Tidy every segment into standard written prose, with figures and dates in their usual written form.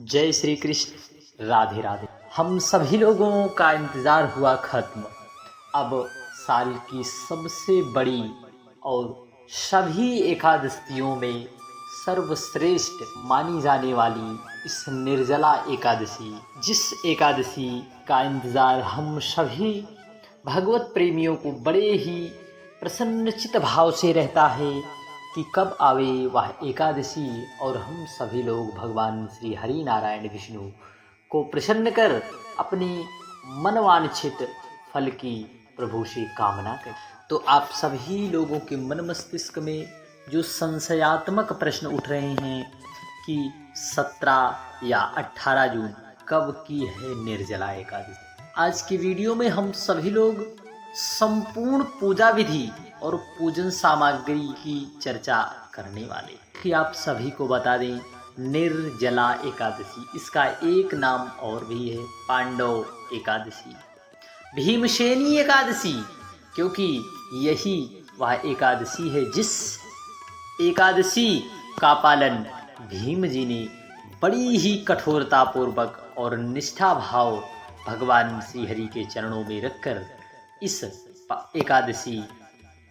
जय श्री कृष्ण, राधे राधे। हम सभी लोगों का इंतज़ार हुआ ख़त्म। अब साल की सबसे बड़ी और सभी एकादशियों में सर्वश्रेष्ठ मानी जाने वाली इस निर्जला एकादशी, जिस एकादशी का इंतज़ार हम सभी भगवत प्रेमियों को बड़े ही प्रसन्नचित भाव से रहता है कि कब आवे वह एकादशी और हम सभी लोग भगवान श्री हरि नारायण विष्णु को प्रसन्न कर अपनी मनवांछित फल की प्रभु से कामना करें। तो आप सभी लोगों के मन मस्तिष्क में जो संशयात्मक प्रश्न उठ रहे हैं कि 17 या 18 जून कब की है निर्जला एकादशी, आज की वीडियो में हम सभी लोग संपूर्ण पूजा विधि और पूजन सामग्री की चर्चा करने वाले कि आप सभी को बता दें, निर्जला एकादशी, इसका एक नाम और भी है पांडव एकादशी, भीमसेनी एकादशी, क्योंकि यही वह एकादशी है जिस एकादशी का पालन भीम जी ने बड़ी ही कठोरतापूर्वक और निष्ठा भाव भगवान श्री हरि के चरणों में रखकर इस एकादशी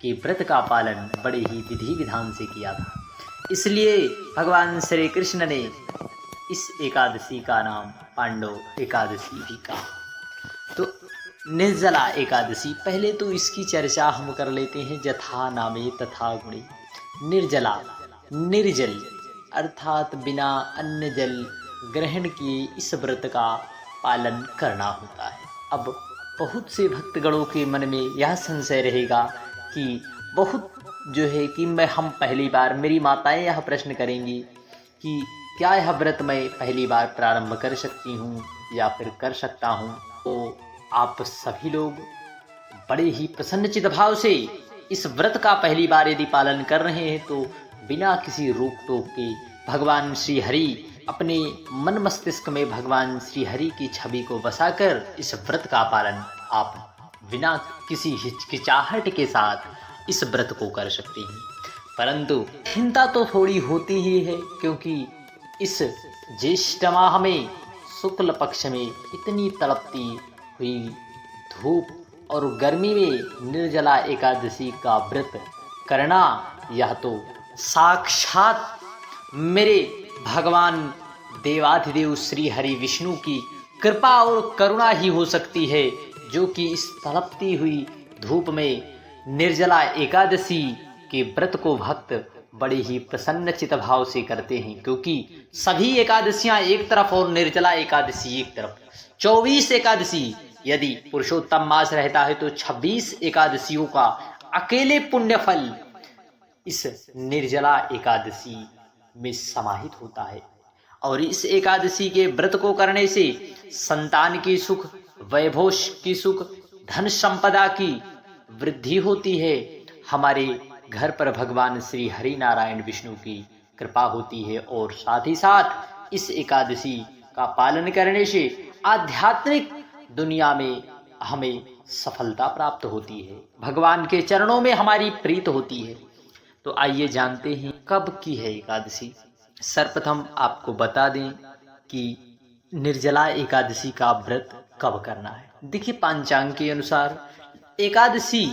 के व्रत का पालन बड़े ही विधि विधान से किया था। इसलिए भगवान श्री कृष्ण ने इस एकादशी का नाम पांडव एकादशी भी कहा। तो निर्जला एकादशी, पहले तो इसकी चर्चा हम कर लेते हैं। यथा नामे तथा गुणे। निर्जला, निर्जल अर्थात बिना अन्न जल ग्रहण किए इस व्रत का पालन करना होता है। अब बहुत से भक्तगणों के मन में यह संशय रहेगा कि बहुत जो है कि हम पहली बार, मेरी माताएं यह प्रश्न करेंगी कि क्या यह व्रत मैं पहली बार प्रारंभ कर सकती हूँ या फिर कर सकता हूँ। तो आप सभी लोग बड़े ही प्रसन्नचित भाव से इस व्रत का पहली बार यदि पालन कर रहे हैं तो बिना किसी रोक टोक के भगवान श्री हरि अपने मन मस्तिष्क में भगवान श्री हरि की छवि को बसाकर इस व्रत का पालन आप बिना किसी हिचकिचाहट के साथ इस व्रत को कर सकते हैं। परंतु चिंता तो थोड़ी होती ही है, क्योंकि इस ज्येष्ठ माह में शुक्ल पक्ष में इतनी तड़पती हुई धूप और गर्मी में निर्जला एकादशी का व्रत करना, यह तो साक्षात मेरे भगवान देवाधिदेव श्री हरि विष्णु की कृपा और करुणा ही हो सकती है, जो कि इस तड़पती हुई धूप में निर्जला एकादशी के व्रत को भक्त बड़े ही प्रसन्नचित भाव से करते हैं। क्योंकि सभी एकादशियां एक तरफ और निर्जला एकादशी एक तरफ, 24 एकादशी यदि पुरुषोत्तम मास रहता है तो 26 एकादशियों का अकेले पुण्य फल इस निर्जला एकादशी में समाहित होता है। और इस एकादशी के व्रत को करने से संतान की सुख, वैभव की सुख, धन संपदा की वृद्धि होती है। हमारे घर पर भगवान श्री हरि नारायण विष्णु की कृपा होती है और साथ ही साथ इस एकादशी का पालन करने से आध्यात्मिक दुनिया में हमें सफलता प्राप्त होती है, भगवान के चरणों में हमारी प्रीत होती है। तो आइए जानते हैं कब की है एकादशी। सर्वप्रथम आपको बता दें कि निर्जला एकादशी का व्रत कब करना है। देखिए, पांचांग के अनुसार एकादशी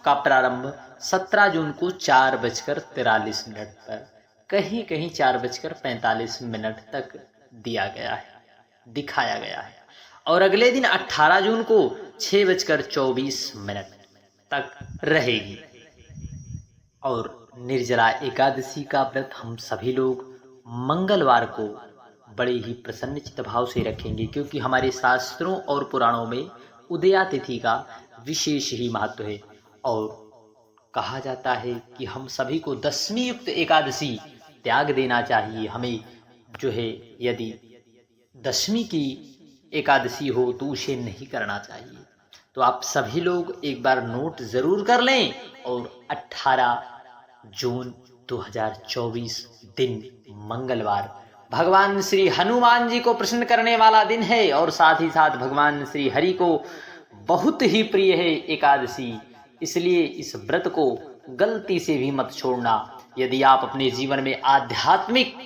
का प्रारंभ 17 जून को 4:43 पर, कहीं कहीं 4:45 तक दिया गया है, दिखाया गया है, और अगले दिन 18 जून को 6:24 तक रहेगी। और निर्जला एकादशी का व्रत हम सभी लोग मंगलवार को बड़े ही प्रसन्नचित भाव से रखेंगे, क्योंकि हमारे शास्त्रों और पुराणों में उदया तिथि का विशेष ही महत्व है। और कहा जाता है कि हम सभी को दशमी युक्त एकादशी त्याग देना चाहिए। हमें जो है यदि दशमी की एकादशी हो तो उसे नहीं करना चाहिए। तो आप सभी लोग एक बार नोट जरूर कर लें। और 18 जून 2024 दिन मंगलवार भगवान श्री हनुमान जी को प्रसन्न करने वाला दिन है, और साथ ही साथ भगवान श्री हरि को बहुत ही प्रिय है एकादशी। इसलिए इस व्रत को गलती से भी मत छोड़ना। यदि आप अपने जीवन में आध्यात्मिक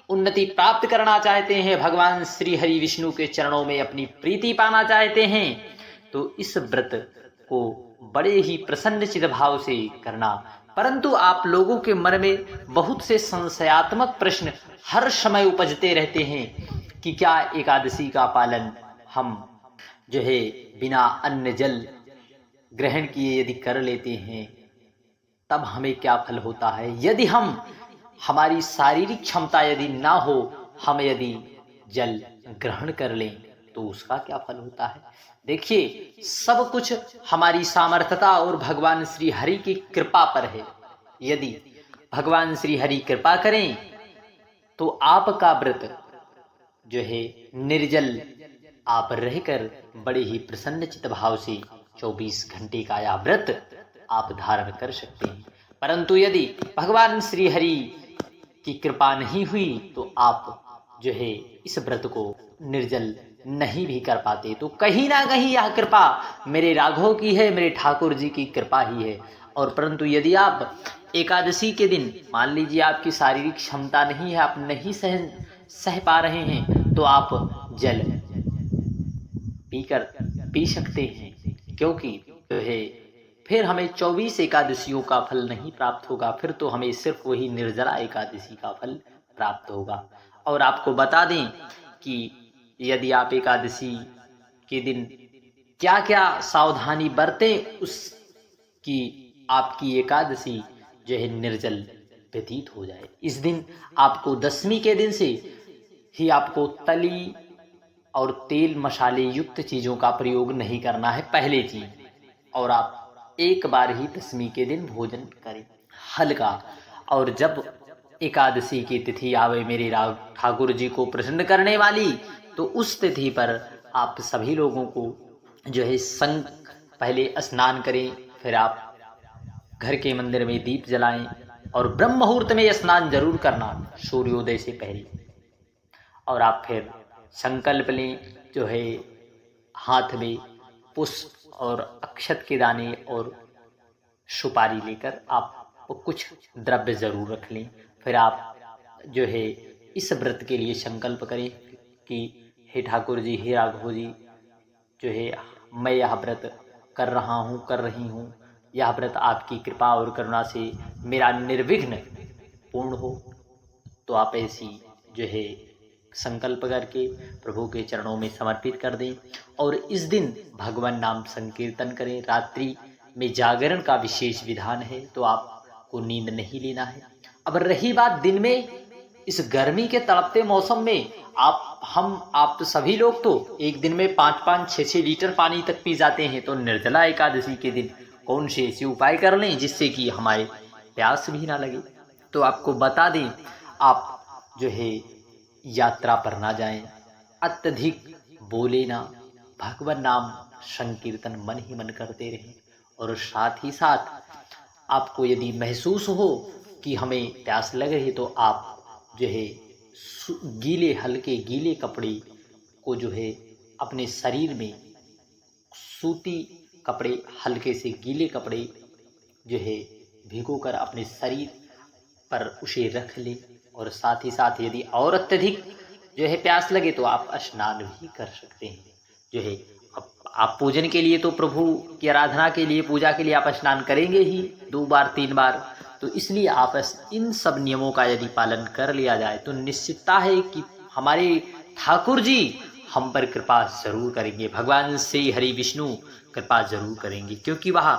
उन्नति प्राप्त करना चाहते हैं, भगवान श्री हरि विष्णु के चरणों में अपनी प्रीति पाना चाहते हैं, तो इस व्रत को बड़े ही प्रसन्न चित भाव से करना। परंतु आप लोगों के मन में बहुत से संशयात्मक प्रश्न हर समय उपजते रहते हैं कि क्या एकादशी का पालन हम जो है बिना अन्न जल ग्रहण किए यदि कर लेते हैं तब हमें क्या फल होता है, यदि हमारी शारीरिक क्षमता यदि ना हो, हम यदि जल ग्रहण कर लें तो उसका क्या फल होता है। देखिए, सब कुछ हमारी सामर्थ्यता और भगवान श्री हरि की कृपा पर है। यदि भगवान श्री हरि कृपा करें तो आपका व्रत जो है निर्जल आप रहकर बड़े ही प्रसन्न चित्त भाव से 24 घंटे का यह व्रत आप धारण कर सकते हैं। परंतु यदि भगवान श्री हरि की कृपा नहीं हुई तो आप जो है इस व्रत को निर्जल नहीं भी कर पाते, तो कहीं ना कहीं यह कृपा मेरे राघव की है, मेरे ठाकुर जी की कृपा ही है। और परंतु यदि आप एकादशी के दिन मान लीजिए आपकी शारीरिक क्षमता नहीं है, आप नहीं सह पा रहे हैं, तो आप जल पी सकते हैं, क्योंकि जो है फिर हमें 24 एकादशियों का फल नहीं प्राप्त होगा, फिर तो हमें सिर्फ वही निर्जला एकादशी का फल प्राप्त होगा। और आपको बता दें कि यदि आप एकादशी के दिन क्या क्या सावधानी बरतें उसकी आपकी एकादशी जो है निर्जल व्यतीत हो जाए। इस दिन आपको दशमी के दिन से ही आपको तली और तेल मसाले युक्त चीज़ों का प्रयोग नहीं करना है पहले चीज, और आप एक बार ही दशमी के दिन भोजन करें हल्का। और जब एकादशी की तिथि आवे मेरे ठाकुर जी को प्रसन्न करने वाली, तो उस तिथि पर आप सभी लोगों को जो है पहले स्नान करें, फिर आप घर के मंदिर में दीप जलाएं और ब्रह्म मुहूर्त में स्नान जरूर करना सूर्योदय से पहले। और आप फिर संकल्प लें, जो है हाथ में पुष्प और अक्षत के दाने और सुपारी लेकर आप कुछ द्रव्य जरूर रख लें। फिर आप जो है इस व्रत के लिए संकल्प करें कि हे ठाकुर जी, हे राघव जी, जो है मैं यह व्रत कर रहा हूँ, कर रही हूँ, यह व्रत आपकी कृपा और करुणा से मेरा निर्विघ्न पूर्ण हो। तो आप ऐसी जो है संकल्प करके प्रभु के चरणों में समर्पित कर दें और इस दिन भगवान नाम संकीर्तन करें। रात्रि में जागरण का विशेष विधान है, तो आपको नींद नहीं लेना है। अब रही बात दिन में, इस गर्मी के तड़पते मौसम में आप सभी लोग तो एक दिन में 5-5, 6-6 लीटर पानी तक पी जाते हैं, तो निर्जला एकादशी के दिन कौन से ऐसे उपाय कर लें जिससे कि हमारे प्यास भी ना लगे। तो आपको बता दें, आप जो है यात्रा पर ना जाएं, अत्यधिक बोले ना, भगवान नाम संकीर्तन मन ही मन करते रहें। और साथ ही साथ आपको यदि महसूस हो कि हमें प्यास लग रही है, तो आप जो है हल्के गीले कपड़े को जो है अपने शरीर में, सूती कपड़े, हल्के से गीले कपड़े जो है भिगोकर अपने शरीर पर उसे रख लें। और साथ ही साथ यदि और अत्यधिक जो है प्यास लगे तो आप स्नान भी कर सकते हैं। जो है आप पूजन के लिए, तो प्रभु की आराधना के लिए, पूजा के लिए आप स्नान करेंगे ही 2 बार 3 बार, तो इसलिए आप इन सब नियमों का यदि पालन कर लिया जाए तो निश्चितता है कि हमारे ठाकुर जी हम पर कृपा जरूर करेंगे। भगवान श्री हरि विष्णु कृपा जरूर करेंगे, क्योंकि वह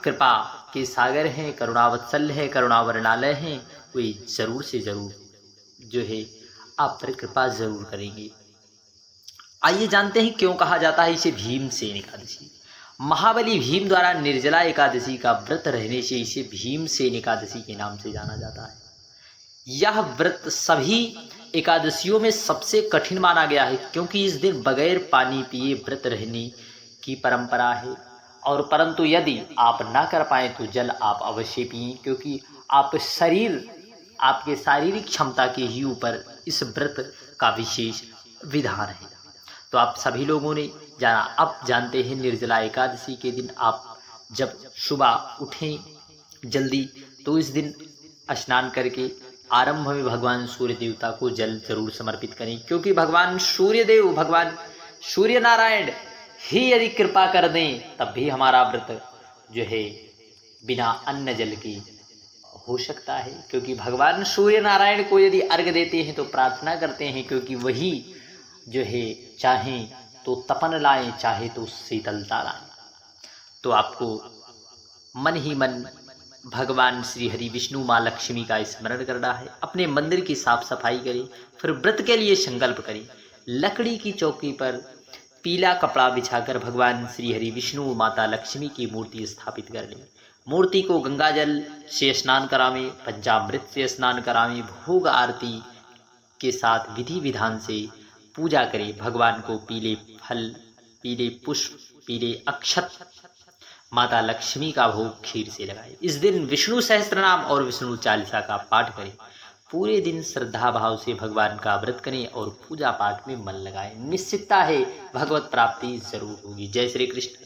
कृपा के सागर हैं, करुणावत्सल है, करुणावरणालय हैं। वे जरूर से जरूर जो है आप पर कृपा जरूर करेंगे। आइए जानते हैं क्यों कहा जाता है इसे भीमसेन एकादशी। महाबली भीम द्वारा निर्जला एकादशी का व्रत रहने से इसे भीमसेन एकादशी के नाम से जाना जाता है। यह व्रत सभी एकादशियों में सबसे कठिन माना गया है, क्योंकि इस दिन बगैर पानी पिए व्रत रहने की परंपरा है। और परंतु यदि आप ना कर पाए तो जल आप अवश्य पिए, क्योंकि आपके शारीरिक क्षमता के ही ऊपर इस व्रत का विशेष विधान है। तो आप सभी लोगों ने जाना। अब जानते हैं निर्जला एकादशी के दिन आप जब सुबह उठें जल्दी, तो इस दिन स्नान करके आरंभ में भगवान सूर्य देवता को जल जरूर समर्पित करें, क्योंकि भगवान सूर्यदेव, भगवान सूर्य नारायण ही यदि कृपा कर दें तब भी हमारा व्रत जो है बिना अन्न जल के हो सकता है। क्योंकि भगवान सूर्य नारायण को यदि अर्घ देते हैं तो प्रार्थना करते हैं, क्योंकि वही जो है चाहे तो तपन लाएं, चाहे तो शीतलता लाएं। तो आपको मन ही मन भगवान श्री हरि विष्णु माँ लक्ष्मी का स्मरण करना है। अपने मंदिर की साफ सफाई करें, फिर व्रत के लिए संकल्प करें। लकड़ी की चौकी पर पीला कपड़ा बिछाकर भगवान श्री हरि विष्णु माता लक्ष्मी की मूर्ति स्थापित कर लें। मूर्ति को गंगा जल से स्नान करावें, पंचामृत से स्नान करावें, भोग आरती के साथ विधि विधान से पूजा करें। भगवान को पीले फल, पीले पुष्प, पीले अक्षत, माता लक्ष्मी का भोग खीर से लगाएं। इस दिन विष्णु सहस्त्रनाम और विष्णु चालीसा का पाठ करें। पूरे दिन श्रद्धा भाव से भगवान का व्रत करें और पूजा पाठ में मन लगाएं। निश्चितता है भगवत प्राप्ति जरूर होगी। जय श्री कृष्ण।